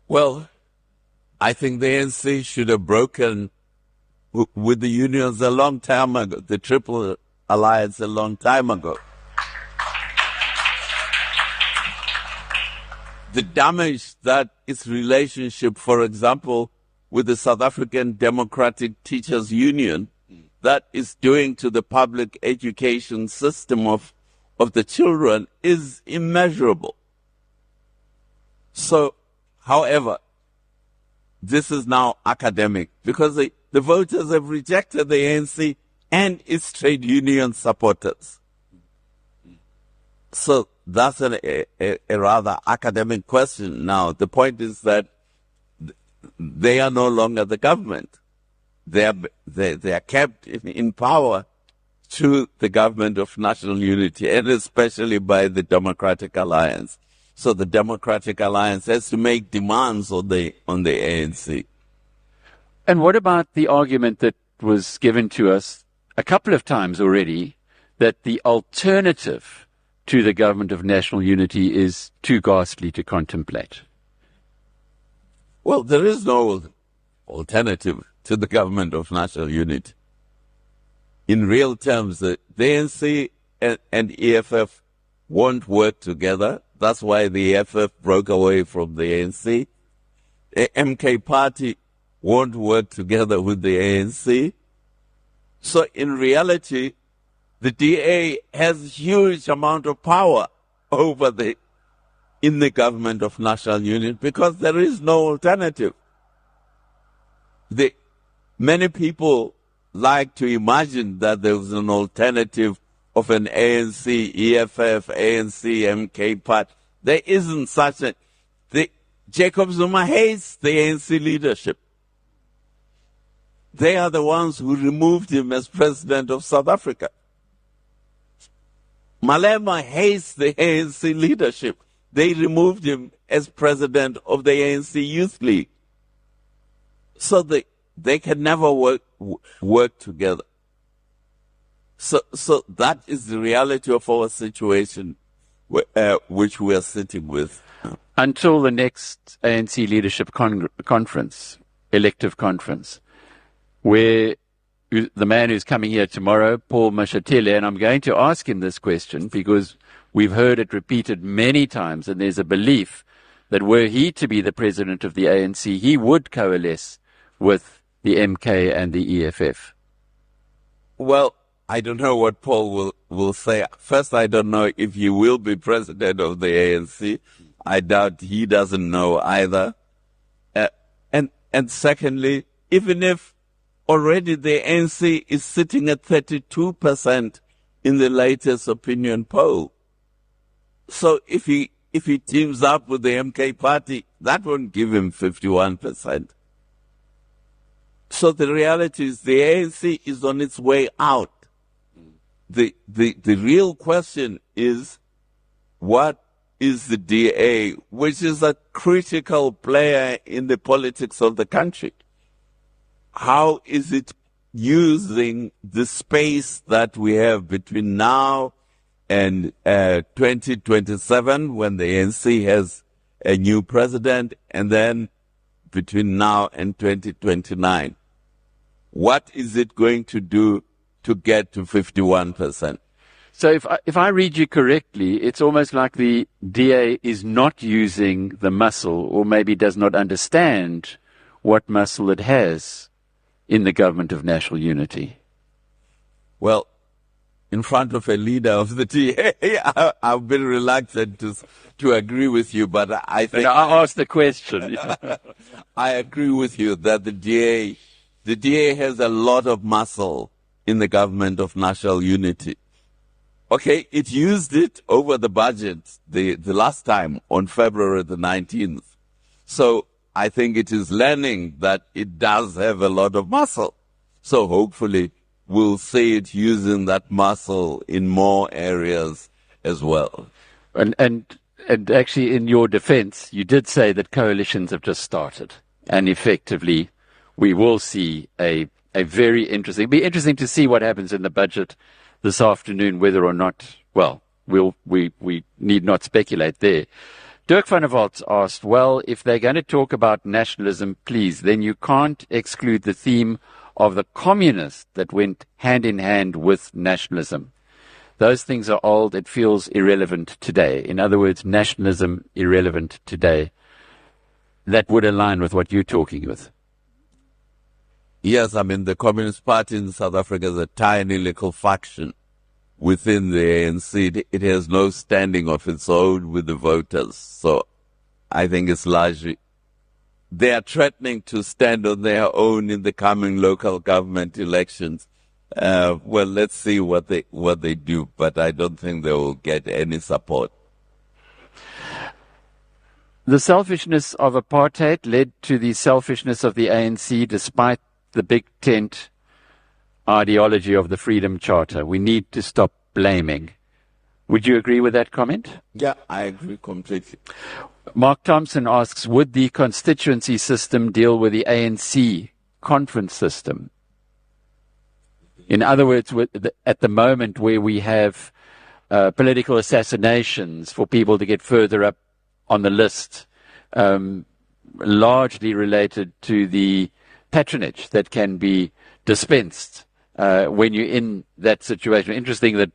Well, I think the ANC should have broken with the unions a long time ago, the Triple Alliance a long time ago. The damage that its relationship, for example, with the South African Democratic Teachers Union, that is doing to the public education system of the children is immeasurable. So, however, this is now academic because the voters have rejected the ANC and its trade union supporters. So that's a rather academic question now. The point is that they are no longer the government. They are kept in power through the government of national unity, and especially by the Democratic Alliance. So the Democratic Alliance has to make demands on the ANC. And what about the argument that was given to us a couple of times already, that the alternative to the government of national unity is too ghastly to contemplate? Well, there is no alternative to the government of national unity. In real terms, the ANC and EFF won't work together. That's why the EFF broke away from the ANC. The MK party won't work together with the ANC. So in reality, the DA has huge amount of power in the government of national unity because there is no alternative. Many people like to imagine that there was an alternative of an ANC, EFF, ANC, MK party. There isn't such a... Jacob Zuma hates the ANC leadership. They are the ones who removed him as president of South Africa. Malema hates the ANC leadership. They removed him as president of the ANC Youth League. So they can never work together. So that is the reality of our situation, which we are sitting with. Until the next ANC leadership conference, elective conference, where the man who's coming here tomorrow, Paul Mashatile, and I'm going to ask him this question because we've heard it repeated many times, and there's a belief that were he to be the president of the ANC, he would coalesce with the MK and the EFF. Well, I don't know what Paul will say. First, I don't know if he will be president of the ANC. I doubt he doesn't know either. And secondly, even if already the ANC is sitting at 32% in the latest opinion poll, so if he teams up with the MK party, that won't give him 51%. So the reality is the ANC is on its way out. The real question is, what is the DA, which is a critical player in the politics of the country? How is it using the space that we have between now and 2027, when the ANC has a new president, and then between now and 2029? What is it going to do to get to 51%? So if I read you correctly, it's almost like the DA is not using the muscle, or maybe does not understand what muscle it has in the government of national unity. Well, in front of a leader of the DA, I've been reluctant to agree with you, but I think... I asked the question. I agree with you that the DA has a lot of muscle in the government of national unity. Okay, it used it over the budget the last time on February the 19th. So I think it is learning that it does have a lot of muscle. So hopefully we'll see it using that muscle in more areas as well. And actually, in your defense, you did say that coalitions have just started. And effectively, we will see a very interesting... It'll be interesting to see what happens in the budget this afternoon, whether or not, well, we need not speculate there. Dirk van der Walt asked, well, if they're going to talk about nationalism, please, then you can't exclude the theme of the communists that went hand in hand with nationalism. Those things are old. It feels irrelevant today. In other words, nationalism irrelevant today. That would align with what you're talking with. Yes, I mean, the Communist Party in South Africa is a tiny little faction within the ANC. It has no standing of its own with the voters. So I think it's largely, they are threatening to stand on their own in the coming local government elections. Well, let's see what they do, but I don't think they will get any support. The selfishness of apartheid led to the selfishness of the ANC, despite the big tent ideology of the Freedom Charter. We need to stop blaming. Would you agree with that comment? Yeah, I agree completely. Mark Thompson asks, would the constituency system deal with the ANC conference system? In other words, at the moment where we have political assassinations for people to get further up on the list, largely related to the patronage that can be dispensed when you're in that situation. Interesting that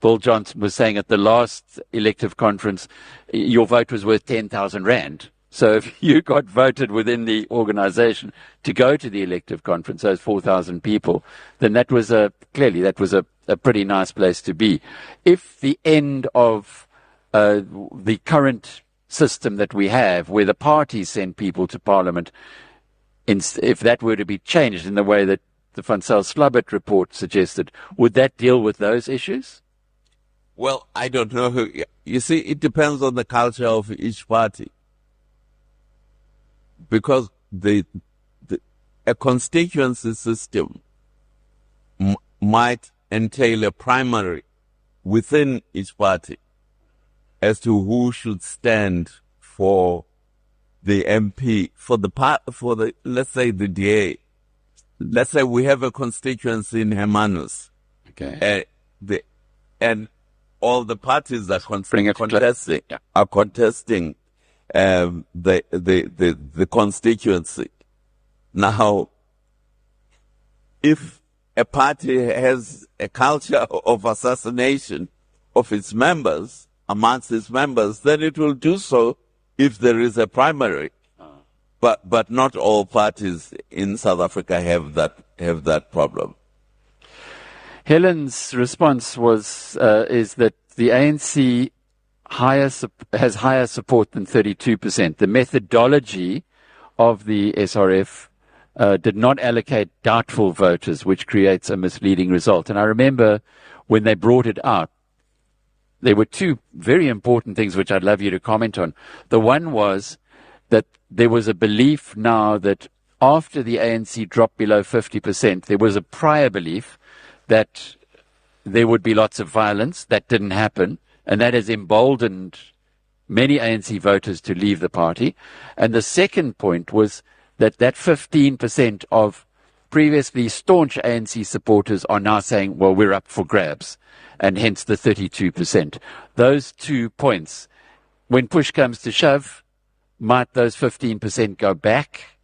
Bill Johnson was saying at the last elective conference, your vote was worth 10,000 Rand. So if you got voted within the organization to go to the elective conference, those 4,000 people, then that was clearly that was a pretty nice place to be. If the end of the current system that we have, where the parties send people to Parliament, if that were to be changed in the way that the Van Zyl-Slabbert report suggested, would that deal with those issues? Well, I don't know. You see, it depends on the culture of each party. Because a constituency system might entail a primary within each party as to who should stand for the MP, let's say the DA. Let's say we have a constituency in Hermanus. Okay. And all the parties are contesting the constituency. Now, if a party has a culture of assassination of its members, amongst its members, then it will do so if there is a primary. But not all parties in South Africa have that problem. Helen's response is that the ANC has higher support than 32%. The methodology of the SRF did not allocate doubtful voters, which creates a misleading result. And I remember when they brought it out, there were two very important things which I'd love you to comment on. The one was that there was a belief now that after the ANC dropped below 50%, there was a prior belief that there would be lots of violence. That didn't happen. And that has emboldened many ANC voters to leave the party. And the second point was that 15% of previously staunch ANC supporters are now saying, well, we're up for grabs, and hence the 32%. Those 2 points, when push comes to shove, might those 15% go back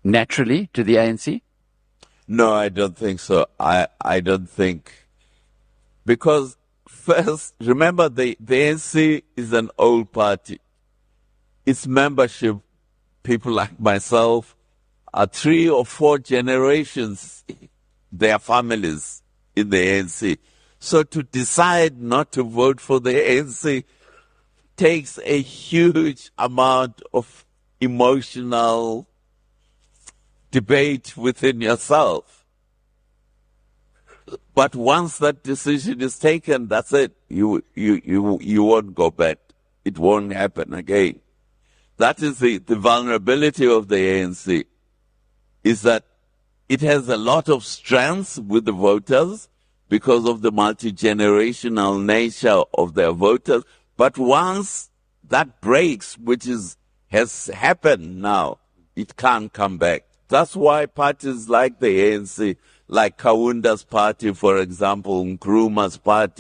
naturally to the ANC? No, I don't think so. I don't think, because first, remember the ANC is an old party. Its membership, people like myself, are 3 or 4 generations, their families in the ANC. So to decide not to vote for the ANC takes a huge amount of emotional debate within yourself. But once that decision is taken, that's it. You won't go back. It won't happen again. That is the vulnerability of the ANC, is that it has a lot of strengths with the voters because of the multi-generational nature of their voters. But once that breaks, which has happened now, it can't come back. That's why parties like the ANC, like Kawunda's party, for example, Nkrumah's party,